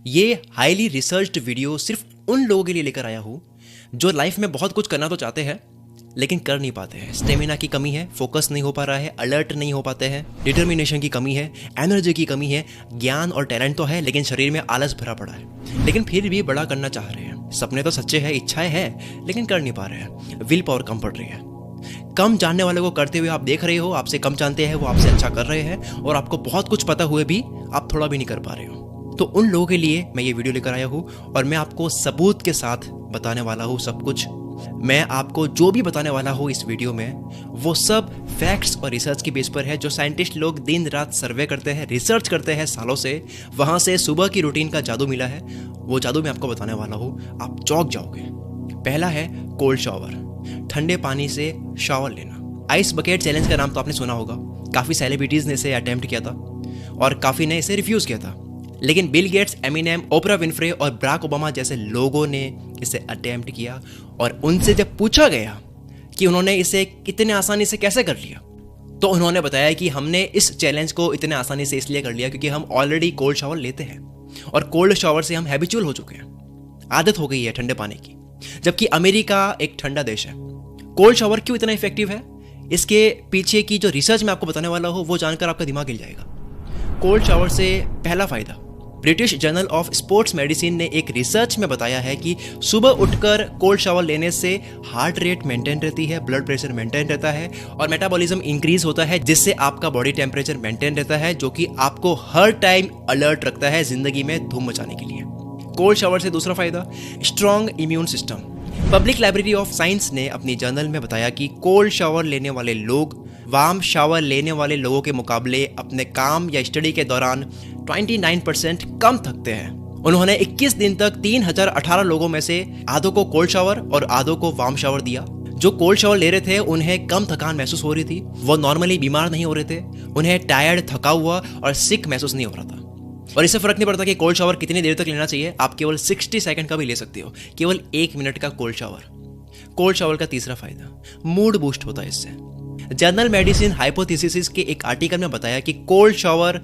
ये highly researched video सिर्फ उन लोगों के लिए लेकर आया हूँ जो लाइफ में बहुत कुछ करना तो चाहते हैं लेकिन कर नहीं पाते हैं। स्टेमिना की कमी है, फोकस नहीं हो पा रहा है, अलर्ट नहीं हो पाते हैं, डिटर्मिनेशन की कमी है, एनर्जी की कमी है, ज्ञान और टैलेंट तो है लेकिन शरीर में आलस भरा पड़ा है, लेकिन फिर भी बड़ा करना चाह रहे हैं। सपने तो सच्चे हैं, इच्छाएं हैं लेकिन कर नहीं पा रहे हैं। विल पावर कम पड़ रही है। कम जानने वाले को करते हुए आप देख रहे हो, आपसे कम जानते हैं वो आपसे अच्छा कर रहे हैं, और आपको बहुत कुछ पता हुए भी आप थोड़ा भी नहीं कर पा रहे हो। तो उन लोगों के लिए मैं ये वीडियो लेकर आया हूँ और मैं आपको सबूत के साथ बताने वाला हूँ सब कुछ। मैं आपको जो भी बताने वाला हूँ इस वीडियो में वो सब फैक्ट्स और रिसर्च की बेस पर है। जो साइंटिस्ट लोग दिन रात सर्वे करते हैं, रिसर्च करते हैं सालों से, वहाँ से सुबह की रूटीन का जादू मिला है। वो जादू मैं आपको बताने वाला हूँ, आप चौंक जाओगे। पहला है कोल्ड शावर, ठंडे पानी से शावर लेना। आइस बकेट चैलेंज का नाम तो आपने सुना होगा। काफ़ी सेलिब्रिटीज़ ने इसे अटेम्प्ट किया था और काफ़ी ने इसे रिफ्यूज़ किया था, लेकिन Bill Gates, Eminem, Oprah Winfrey और बराक ओबामा जैसे लोगों ने इसे अटेम्प्ट किया। और उनसे जब पूछा गया कि उन्होंने इसे कितने आसानी से कैसे कर लिया, तो उन्होंने बताया कि हमने इस चैलेंज को इतने आसानी से इसलिए कर लिया क्योंकि हम ऑलरेडी कोल्ड शावर लेते हैं और कोल्ड शावर से हम हैबिचुअल हो चुके हैं, आदत हो गई है ठंडे पानी की। जबकि अमेरिका एक ठंडा देश है। कोल्ड शावर क्यों इतना इफेक्टिव है, इसके पीछे की जो रिसर्च मैं आपको बताने वाला हूँ वो जानकर आपका दिमाग हिल जाएगा। कोल्ड शावर से पहला फायदा, British journal of sports medicine ने एक रिसर्च में बताया है कि सुबह उठकर कोल्ड शावर लेने से हार्ट रेट मेंटेन रहती है, ब्लड प्रेशर मेंटेन रहता है और मेटाबॉलिज्म इंक्रीज होता है, जिससे आपका बॉडी टेम्परेचर मेंटेन रहता है, जो कि आपको हर टाइम अलर्ट रखता है जिंदगी में धूम मचाने के लिए। कोल्ड शावर से दूसरा फायदा, strong immune system. Public library of science ने अपनी जर्नल में बताया कि कोल्ड शावर लेने वाले लोग वार्म शावर लेने वाले लोगों के मुकाबले अपने काम या स्टडी के दौरान 29% कम थकते हैं। उन्होंने 21 दिन तक 3018 लोगों में से आधों को कोल्ड शावर और आधों को वार्म शावर दिया। जो कोल्ड शावर ले रहे थे उन्हें कम थकान महसूस हो रही थी, वो नॉर्मली बीमार नहीं हो रहे थे, उन्हें टायर्ड, थका हुआ और सिक महसूस नहीं हो रहा था। और इससे फर्क नहीं पड़ता कि कोल्ड शावर कितनी देर तक लेना चाहिए, आप केवल 60 सेकंड का भी ले सकते हो, केवल 1 मिनट का कोल्ड शावर। कोल्ड शावर का तीसरा फायदा, मूड बूस्ट होता है इससे। जर्नल मेडिसिन हाइपोथेसिस के एक आर्टिकल में बताया कि cold shower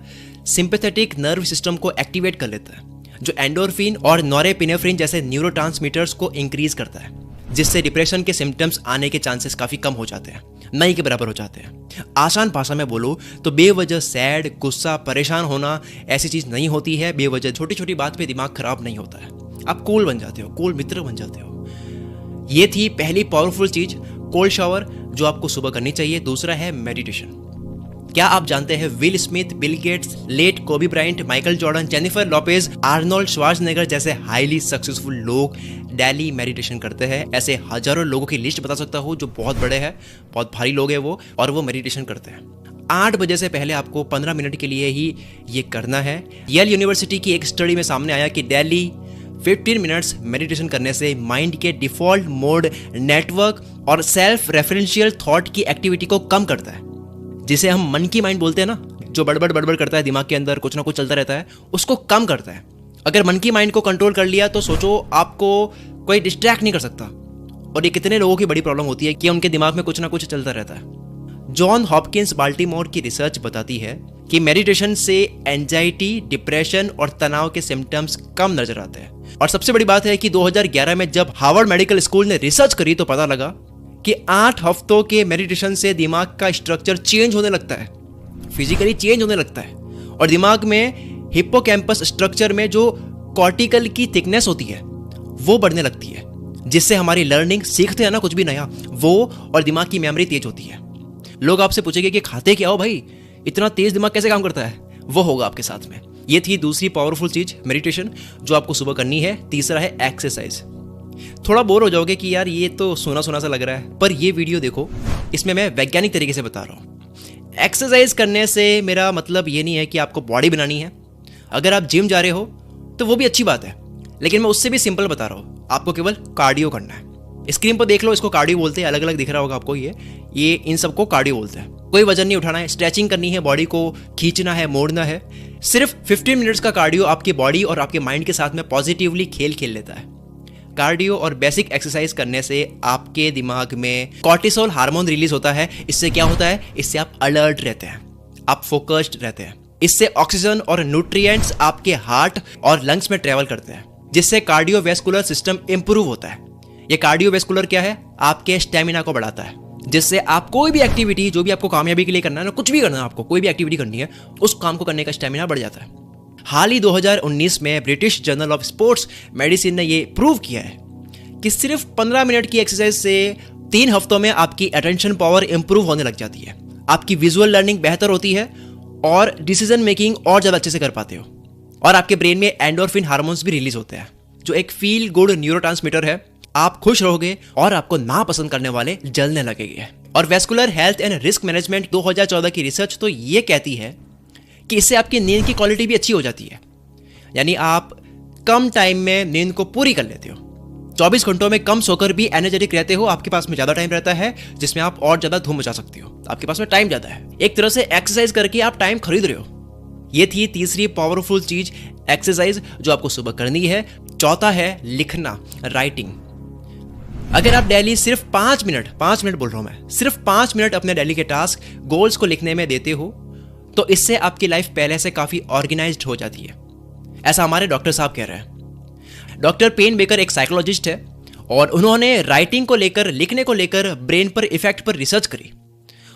sympathetic nerve system को एक्टिवेट कर लेता है, जो एंडोर्फिन और नॉरेपिनेफ्रिन जैसे न्यूरोट्रांसमीटर्स को इंक्रीज करता है, जिससे डिप्रेशन के सिम्टम्स आने के चांसेस काफी कम हो जाते हैं, नहीं के बराबर हो जाते हैं। आसान भाषा में बोलो तो बेवजह सैड, गुस्सा, परेशान होना ऐसी चीज नहीं होती है। बेवजह छोटी छोटी बात पे दिमाग खराब नहीं होता है, आप कूल बन जाते हो, कूल मित्र बन जाते हो। ये थी पहली पावरफुल चीज, कोल्ड शावर, जो आपको सुबह करनी चाहिए। दूसरा है मेडिटेशन। क्या आप जानते हैं Will Smith, Bill Gates, late Kobe Bryant, Michael Jordan, Jennifer Lopez, Arnold Schwarzenegger जैसे हाईली सक्सेसफुल लोग डेली मेडिटेशन करते हैं। ऐसे हजारों लोगों की लिस्ट बता सकता हूँ जो बहुत बड़े हैं, बहुत भारी लोग हैं वो, और वो मेडिटेशन करते हैं। 8 बजे से पहले आपको 15 मिनट के लिए ही ये करना है। येल यूनिवर्सिटी की एक स्टडी में सामने आया कि डेली 15 मिनट्स मेडिटेशन करने से माइंड के डिफॉल्ट मोड, नेटवर्क और सेल्फ रेफरेंशियल थॉट की एक्टिविटी को कम करता है, जिसे हम मन की माइंड बोलते हैं ना, जो बड़बड़ करता है दिमाग के अंदर, कुछ ना कुछ चलता रहता है, उसको कम करता है। अगर मन की माइंड को कंट्रोल कर लिया तो सोचो आपको कोई डिस्ट्रैक्ट नहीं कर सकता। और ये कितने लोगों की बड़ी प्रॉब्लम होती है कि उनके दिमाग में कुछ ना कुछ चलता रहता है। जॉन हॉपकिंस बाल्टीमोर की रिसर्च बताती है कि मेडिटेशन से एंजाइटी, डिप्रेशन और तनाव के सिम्टम्स कम नजर आते हैं। और सबसे बड़ी बात है कि 2011 में जब हार्वर्ड मेडिकल स्कूल ने रिसर्च करी तो पता लगा कि 8 हफ्तों के मेडिटेशन से दिमाग का स्ट्रक्चर चेंज होने लगता है, फिजिकली चेंज होने लगता है, और दिमाग में हिप्पोकैम्पस स्ट्रक्चर में जो कॉर्टिकल की थिकनेस होती है वो बढ़ने लगती है, जिससे हमारी लर्निंग, सीखते हैं ना कुछ भी नया, वो और दिमाग की मेमोरी तेज होती है। लोग आपसे पूछेंगे कि खाते क्या हो भाई, इतना तेज दिमाग कैसे काम करता है, वो होगा आपके साथ में। ये थी दूसरी पावरफुल चीज, मेडिटेशन, जो आपको सुबह करनी है। तीसरा है एक्सरसाइज। थोड़ा बोर हो जाओगे कि यार ये तो सुना सुना सा लग रहा है, पर ये वीडियो देखो, इसमें मैं वैज्ञानिक तरीके से बता रहा हूँ। एक्सरसाइज करने से मेरा मतलब ये नहीं है कि आपको बॉडी बनानी है। अगर आप जिम जा रहे हो तो वो भी अच्छी बात है, लेकिन मैं उससे भी सिंपल बता रहा हूँ, आपको केवल कार्डियो करना है। स्क्रीन पर देख लो, इसको कार्डियो बोलते हैं, अलग अलग दिख रहा होगा आपको, ये इन सबको कार्डियो बोलते हैं। कोई वजन नहीं उठाना है, स्ट्रेचिंग करनी है, बॉडी को खींचना है, मोड़ना है। सिर्फ 15 मिनट्स का कार्डियो आपकी बॉडी और आपके माइंड के साथ में पॉजिटिवली खेल खेल लेता है। कार्डियो और बेसिक एक्सरसाइज करने से आपके दिमाग में कॉर्टिसोल हार्मोन रिलीज होता है। इससे क्या होता है, इससे आप अलर्ट रहते हैं, आप फोकस्ड रहते हैं, इससे ऑक्सीजन और न्यूट्रिएंट्स आपके हार्ट और लंग्स में ट्रेवल करते हैं, जिससे कार्डियोवैस्कुलर सिस्टम इंप्रूव होता है। ये कार्डियोवैस्कुलर क्या है? आपके स्टेमिना को बढ़ाता है, जिससे आप कोई भी एक्टिविटी, जो भी आपको कामयाबी के लिए करना है ना, कुछ भी करना है, आपको कोई भी एक्टिविटी करनी है, उस काम को करने का स्टेमिना बढ़ जाता है। हाल ही 2019 में British journal of sports medicine ने ये प्रूव किया है कि सिर्फ 15 मिनट की एक्सरसाइज से 3 हफ्तों में आपकी अटेंशन पावर इंप्रूव होने लग जाती है, आपकी विजुअल लर्निंग बेहतर होती है और डिसीजन मेकिंग और ज़्यादा अच्छे से कर पाते हो, और आपके ब्रेन में एंडोर्फिन हार्मोन्स भी रिलीज होते हैं, जो एक फील गुड न्यूरोट्रांसमीटर है। आप खुश रहोगे और आपको नापसंद करने वाले जलने लगेंगे। और vascular health and risk management 2014 की रिसर्च तो ये कहती है कि इससे आपकी नींद की क्वालिटी भी अच्छी हो जाती है, यानी आप कम टाइम में नींद को पूरी कर लेते हो। 24 घंटों में कम सोकर भी एनर्जेटिक रहते हो, आपके पास में ज़्यादा टाइम रहता है जिसमें आप और ज़्यादा धूम मचा सकते हो, आपके पास में टाइम ज़्यादा है। एक तरह से एक्सरसाइज करके आप टाइम खरीद रहे हो। ये थी तीसरी पावरफुल चीज, एक्सरसाइज, जो आपको सुबह करनी है। चौथा है लिखना, राइटिंग। अगर आप डेली सिर्फ 5 मिनट बोल रहा हूं मैं, सिर्फ 5 मिनट अपने डेली के टास्क, गोल्स को लिखने में देते हो, तो इससे आपकी लाइफ पहले से काफी ऑर्गेनाइज्ड हो जाती है। ऐसा हमारे डॉक्टर साहब कह रहे हैं। डॉक्टर पेन बेकर एक साइकोलॉजिस्ट है और उन्होंने राइटिंग को लेकर, लिखने को लेकर ब्रेन पर इफेक्ट पर रिसर्च करी,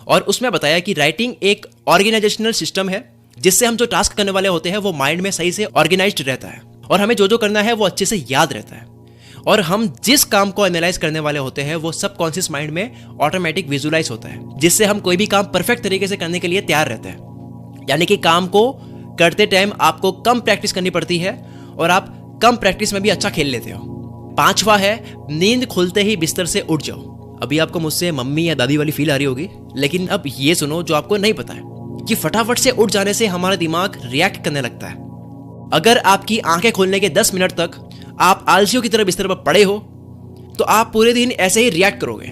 और उसमें बताया कि राइटिंग एक ऑर्गेनाइजेशनल सिस्टम है, जिससे हम जो टास्क करने वाले होते हैं वो माइंड में सही से ऑर्गेनाइज्ड रहता है, और हमें जो जो करना है वो अच्छे से याद रहता है, और हम जिस काम को एनालाइज करने वाले होते हैं वो सबकॉन्शियस माइंड में ऑटोमेटिक विजुलाइज होता है, जिससे हम कोई भी काम परफेक्ट तरीके से करने के लिए तैयार रहते हैं। यानी कि काम को करते टाइम आपको कम प्रैक्टिस करनी पड़ती है और आप कम प्रैक्टिस में भी अच्छा खेल लेते हो। 5वां है नींद खुलते ही बिस्तर से उठ जाओ। अभी आपको मुझसे मम्मी या दादी वाली फील आ रही होगी, लेकिन अब ये सुनो जो आपको नहीं पता है कि फटाफट से उठ जाने से हमारा दिमाग रिएक्ट करने लगता है। अगर आपकी आंखें खोलने के 10 मिनट तक आप आलसियों की तरह बिस्तर पर पड़े हो, तो आप पूरे दिन ऐसे ही रिएक्ट करोगे।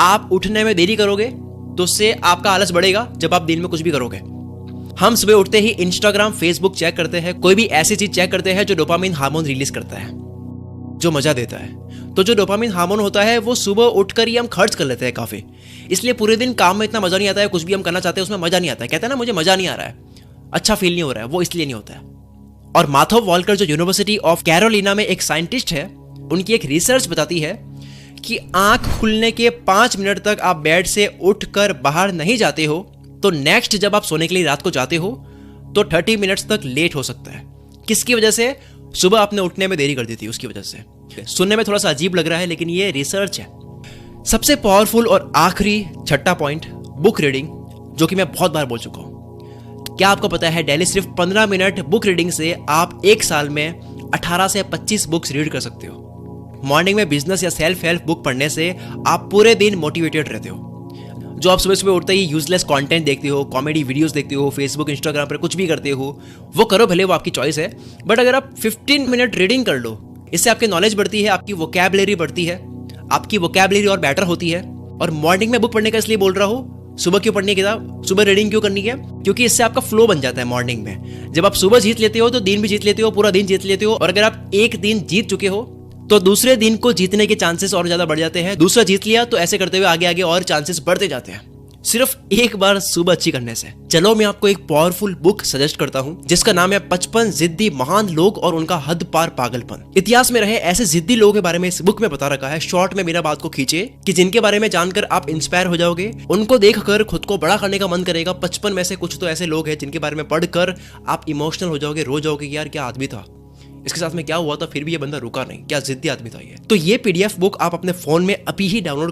आप उठने में देरी करोगे तो उससे आपका आलस बढ़ेगा जब आप दिन में कुछ भी करोगे। हम सुबह उठते ही इंस्टाग्राम, फेसबुक चेक करते हैं, कोई भी ऐसी चीज चेक करते हैं जो डोपामिन हार्मोन रिलीज करता है, जो मजा देता है। तो जो डोपामिन हार्मोन होता है वो सुबह उठकर ही हम खर्च कर लेते हैं काफी, इसलिए पूरे दिन काम में इतना मजा नहीं आता है, कुछ भी हम करना चाहते हैं उसमें मजा नहीं आता है। कहते हैं ना मुझे मजा नहीं आ रहा है, अच्छा फील नहीं हो रहा है, वो इसलिए नहीं होता है। और माथो वॉल्कर जो यूनिवर्सिटी ऑफ कैरोलिना में एक साइंटिस्ट है, उनकी एक रिसर्च बताती है कि आंख खुलने के 5 मिनट तक आप बेड से उठकर बाहर नहीं जाते हो, तो नेक्स्ट जब आप सोने के लिए रात को जाते हो तो 30 मिनट्स तक लेट हो सकता है। किसकी वजह से? सुबह आपने उठने में देरी कर दी थी, उसकी वजह से। सुनने में थोड़ा सा अजीब लग रहा है, लेकिन ये रिसर्च है। सबसे पावरफुल और आखिरी 6वां पॉइंट, बुक रीडिंग, जो कि मैं बहुत बार बोल चुका हूं। क्या आपको पता है डेली सिर्फ 15 मिनट बुक रीडिंग से आप 1 साल में 18 से 25 बुक्स रीड कर सकते हो। मॉर्निंग में बिजनेस या सेल्फ हेल्प बुक पढ़ने से आप पूरे दिन मोटिवेटेड रहते हो। जो आप सुबह सुबह उठते ही यूजलेस कंटेंट देखते हो, कॉमेडी वीडियोस देखते हो, फेसबुक, इंस्टाग्राम पर कुछ भी करते हो, वो करो, भले वो आपकी चॉइस है, बट अगर आप 15 मिनट रीडिंग कर लो, इससे आपकी नॉलेज बढ़ती है, आपकी वोकैबुलरी बढ़ती है, आपकी वोकैबुलरी और बेटर होती है। और मॉर्निंग में बुक पढ़ने का इसलिए बोल रहा हूँ, सुबह क्यों पढ़नी है किताब, सुबह रीडिंग क्यों करनी है? क्योंकि इससे आपका फ्लो बन जाता है मॉर्निंग में। जब आप सुबह जीत लेते हो तो दिन भी जीत लेते हो, पूरा दिन जीत लेते हो। और अगर आप एक दिन जीत चुके हो तो दूसरे दिन को जीतने के चांसेस और ज्यादा बढ़ जाते हैं। दूसरा जीत लिया तो ऐसे करते हुए आगे आगे और चांसेस बढ़ते जाते हैं, सिर्फ एक बार सुबह अच्छी करने से। चलो मैं आपको एक पावरफुल बुक सजेस्ट करता हूं, जिसका नाम है 55 जिद्दी महान लोग और उनका हद पार पागलपन। इतिहास में रहे ऐसे जिद्दी लोगों के बारे में इस बुक में बता रखा है। शॉर्ट में मेरा बात को खींचे कि जिनके बारे में जानकर आप इंस्पायर हो जाओगे, उनको देखकर खुद को बड़ा करने का मन करेगा। 55 में से कुछ तो ऐसे लोग हैं जिनके बारे में पढ़कर आप इमोशनल हो जाओगे, रो जाओगे कि यार क्या आदमी था, इसके साथ में क्या हुआ था, फिर भी ये बंदा रुका नहीं, क्या जिद्दी आदमी था ये। तो ये PDF बुक आप अपने फोन में अभी ही डाउनलोड